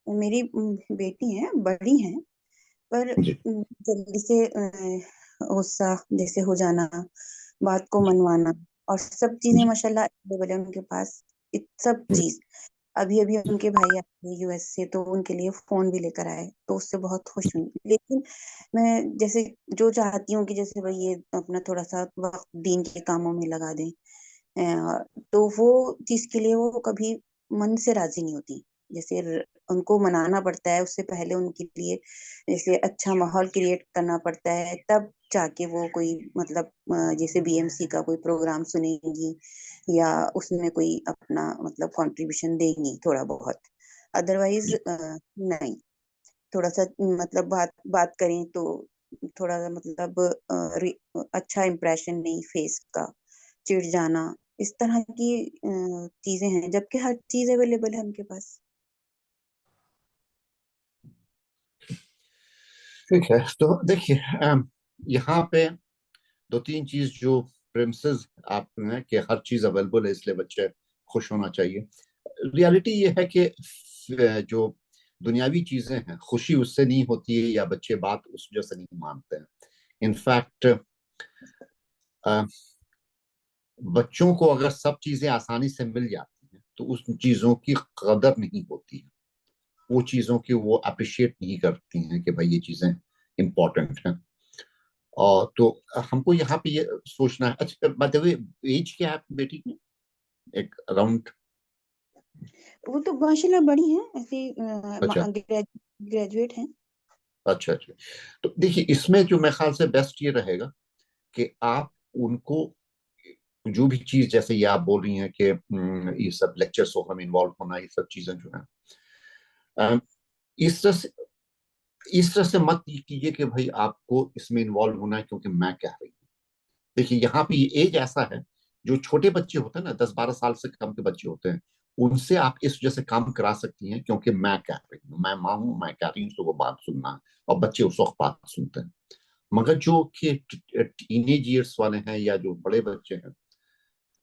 मेरी बेटी है, बड़ी है, पर जी। जल्दी से गुस्सा जैसे हो जाना, बात को जी। मनवाना, और सब चीजें जी। माशाल्लाह अवेलेबल है उनके पास। सब जी। चीज। अभी अभी उनके भाई आए थे यूएस से, तो उनके लिए फोन भी लेकर आए, तो उससे बहुत खुश हूँ। लेकिन मैं जैसे जो चाहती हूँ कि जैसे भाई ये अपना थोड़ा सा वक्त दीन के कामों में लगा दें, तो वो चीज के लिए वो कभी मन से राजी नहीं होती। जैसे उनको मनाना पड़ता है, उससे पहले उनके लिए जैसे अच्छा माहौल क्रिएट करना पड़ता है, तब जाके वो कोई मतलब जैसे बीएमसी का कोई प्रोग्राम सुनेंगी या उसमें कोई अपना मतलब कंट्रीब्यूशन देंगी थोड़ा बहुत। अदरवाइज जी। नहीं। थोड़ा सा मतलब बात बात करें तो थोड़ा सा मतलब अच्छा इम्प्रेशन नहीं फेस का, चिढ़ जाना, इस तरह की चीजें हैं, जबकि हर चीज अवेलेबल है उनके पास। ठीक है, तो देखिए, यहाँ पे दो तीन चीज जो प्रेमिसेस आप हैं कि हर चीज अवेलेबल है इसलिए बच्चे खुश होना चाहिए। रियलिटी ये है कि जो दुनियावी चीजें हैं, खुशी उससे नहीं होती है या बच्चे बात उस वजह से नहीं मानते हैं। इनफैक्ट बच्चों को अगर सब चीजें आसानी से मिल जाती हैं तो उस चीजों की कदर नहीं होती है, वो चीजों की वो अप्रिशिएट नहीं करती हैं कि भाई ये चीजें इंपॉर्टेंट हैं। और तो हमको यहाँ पे ये सोचना है। अच्छा, बाय द वे, एज क्या है बेटी की? एक अराउंड? वो तो माशाल्लाह बड़ी हैं, ऐसे अच्छा। ग्रेजुएट हैं। अच्छा। अच्छा। तो देखिए, इसमें जो मेरे ख्याल से बेस्ट ये रहेगा कि आप उनको जो भी चीज, जैसे ये आप बोल रही हैं कि ये सब लेक्चर्स में इन्वॉल्व होना, ये सब चीजें जो है, अ, इस तरह से इस तरह से मत कीजिए कि भाई आपको इसमें इन्वॉल्व होना है क्योंकि मैं कह रही हूँ। देखिए, यहाँ पे ये एज ऐसा है, जो छोटे बच्चे होते हैं ना, 10-12 साल से कम के बच्चे होते हैं, उनसे आप इस वजह से काम करा सकती हैं क्योंकि मैं कह रही हूँ, मैं माँ हूं, मैं कह रही हूँ, तो वो बात सुनना है। और बच्चे उस वक्त बात सुनते हैं। मगर जो कि टीनेज ईयर्स वाले हैं या जो बड़े बच्चे हैं,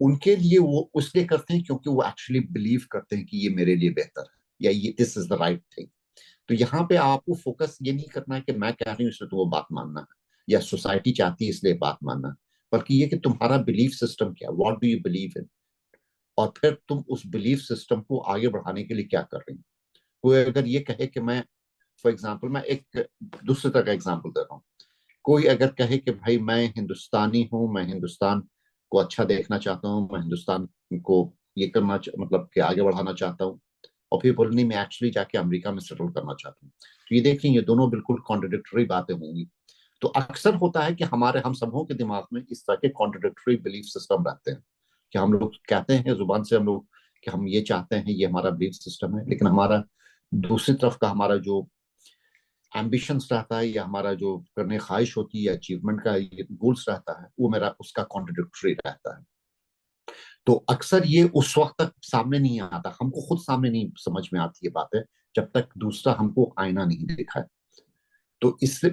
उनके लिए वो उसलिए करते हैं क्योंकि वो एक्चुअली बिलीव करते हैं कि ये मेरे लिए बेहतर है या ये this is the right thing. तो यहाँ पे आपको फोकस ये नहीं करना है कि मैं कह रही हूँ इसलिए तो वो बात मानना है, या सोसाइटी चाहती है इसलिए बात मानना है, बल्कि ये कि तुम्हारा बिलीफ सिस्टम क्या है, what do you believe in, और फिर तुम उस बिलीफ सिस्टम को आगे बढ़ाने के लिए क्या कर रही हो। कोई अगर ये कहे कि मैं, फॉर एग्जाम्पल, मैं एक दूसरे तरह का एग्जाम्पल दे रहा हूँ। कोई अगर कहे कि भाई मैं हिंदुस्तानी हूँ, मैं हिंदुस्तान को अच्छा देखना चाहता हूँ, मैं हिंदुस्तान को ये मतलब कि आगे बढ़ाना चाहता हूँ, और फिर बोलनी मैं एक्चुअली जाके अमेरिका में सेटल करना चाहता हूँ, तो ये देखिए, ये दोनों बिल्कुल कॉन्ट्रडिक्टरी बातें होंगी। तो अक्सर होता है कि हम सबों के दिमाग में इस तरह के कॉन्ट्रडिक्टरी बिलीफ सिस्टम रहते हैं कि हम लोग कहते हैं जुबान से, हम लोग कि हम ये चाहते हैं, ये हमारा बिलीफ सिस्टम है, लेकिन हमारा दूसरी तरफ का हमारा जो एम्बिशंस रहता है या हमारा जो करने ख्वाहिश होती है या अचीवमेंट का गोल्स रहता है, वो मेरा उसका कॉन्ट्रडिक्टरी रहता है। तो अक्सर ये उस वक्त तक सामने नहीं आता, हमको खुद सामने नहीं समझ में आती है बातें, जब तक दूसरा हमको आईना नहीं दिखाए। तो इससे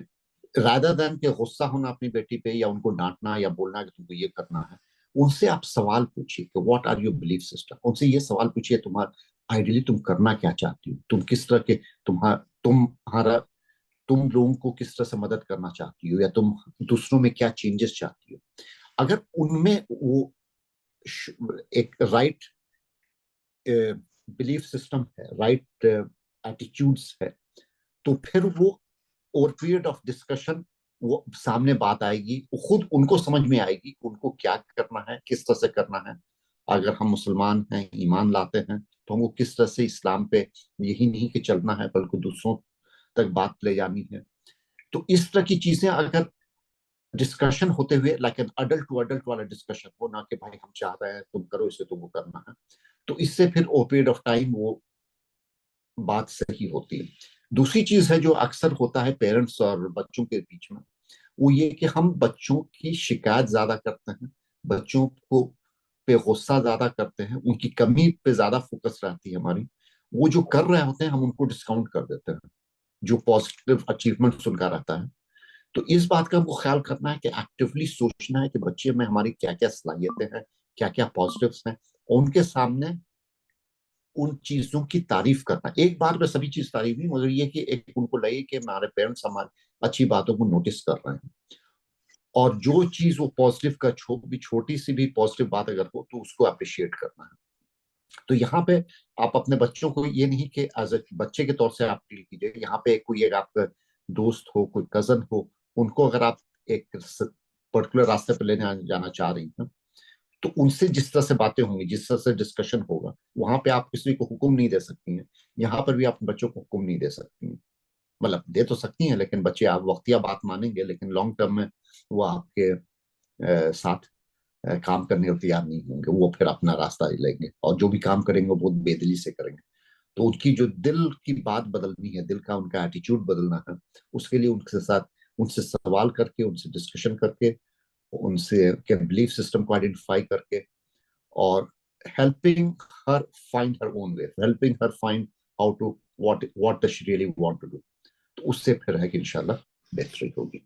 रादर देन के गुस्सा होना अपनी बेटी पे या उनको डांटना या बोलना कि तुमको ये करना है, उनसे आप सवाल पूछिए कि what are your belief system. उनसे ये सवाल पूछिए, तुम्हारा आइडियली तुम करना क्या चाहती हो, तुम किस तरह के, तुम्हारा तुम लोगों को किस तरह से मदद करना चाहती हो, या तुम दूसरों में क्या चेंजेस चाहती हो। अगर उनमें वो एक राइट बिलीफ सिस्टम है, राइट एटीट्यूड्स है, तो फिर वो ओवर पीरियड ऑफ डिस्कशन वो सामने बात आएगी, वो खुद उनको समझ में आएगी कि उनको क्या करना है, किस तरह से करना है। अगर हम मुसलमान हैं, ईमान लाते हैं, तो हमको किस तरह से इस्लाम पे यही नहीं कि चलना है, बल्कि दूसरों तक बात ले जानी है। तो इस तरह की चीजें अगर डिस्कशन होते हुए, like an adult to adult वाला डिस्कशन हो, ना कि भाई हम चाह रहे हैं तुम करो इसे, तुमको करना है, तो इससे फिर ओवर पीरियड ऑफ टाइम वो बात सही होती है। दूसरी चीज है जो अक्सर होता है पेरेंट्स और बच्चों के बीच में, वो ये कि हम बच्चों की शिकायत ज्यादा करते हैं, बच्चों को पे गुस्सा ज्यादा करते हैं, उनकी कमी पे ज्यादा फोकस रहती है हमारी। वो जो कर रहे होते हैं हम उनको डिस्काउंट कर देते हैं, जो पॉजिटिव अचीवमेंट्स उनका रहता है। तो इस बात का हमको ख्याल करना है कि एक्टिवली सोचना है कि बच्चे में हमारी क्या क्या सलाहियतें हैं, क्या क्या पॉजिटिव्स हैं, और उनके सामने उन चीजों की तारीफ करना, एक बार में सभी चीज तारीफ नहीं, मगर ये कि एक उनको लगे कि हमारे पेरेंट्स हमारी अच्छी बातों को नोटिस कर रहे हैं, और जो चीज वो पॉजिटिव का भी छोटी सी भी पॉजिटिव बात अगर हो तो उसको अप्रिशिएट करना है। तो यहाँ पे आप अपने बच्चों को ये नहीं कि एज ए बच्चे के तौर से आप डील कीजिए, यहाँ पे कोई एक आपका दोस्त हो, कोई कजन हो, उनको अगर आप एक पर्टिकुलर रास्ते पे लेने जाना चाह रही हैं, तो उनसे जिस तरह से बातें होंगी, जिस तरह से डिस्कशन होगा, वहां पे आप किसी को हुक्म नहीं दे सकती हैं। यहाँ पर भी आप बच्चों को हुक्म नहीं दे सकती हैं, मतलब दे तो सकती हैं, लेकिन बच्चे आप वक्तिया बात मानेंगे, लेकिन लॉन्ग टर्म में वो आपके साथ काम करने को तैयार नहीं होंगे, वो फिर अपना रास्ता ही लेंगे, और जो भी काम करेंगे वो बहुत बेदिली से करेंगे। तो उनकी जो दिल की बात बदलनी है, दिल का उनका एटीट्यूड बदलना है, उसके लिए उनके साथ उनसे सवाल करके, उनसे डिस्कशन करके, उनसे के बिलीफ सिस्टम को आइडेंटिफाई करके, और helping her find her own way, helping her find how to what does she really want to do, तो उससे फिर है कि इंशाल्लाह बेहतरी होगी।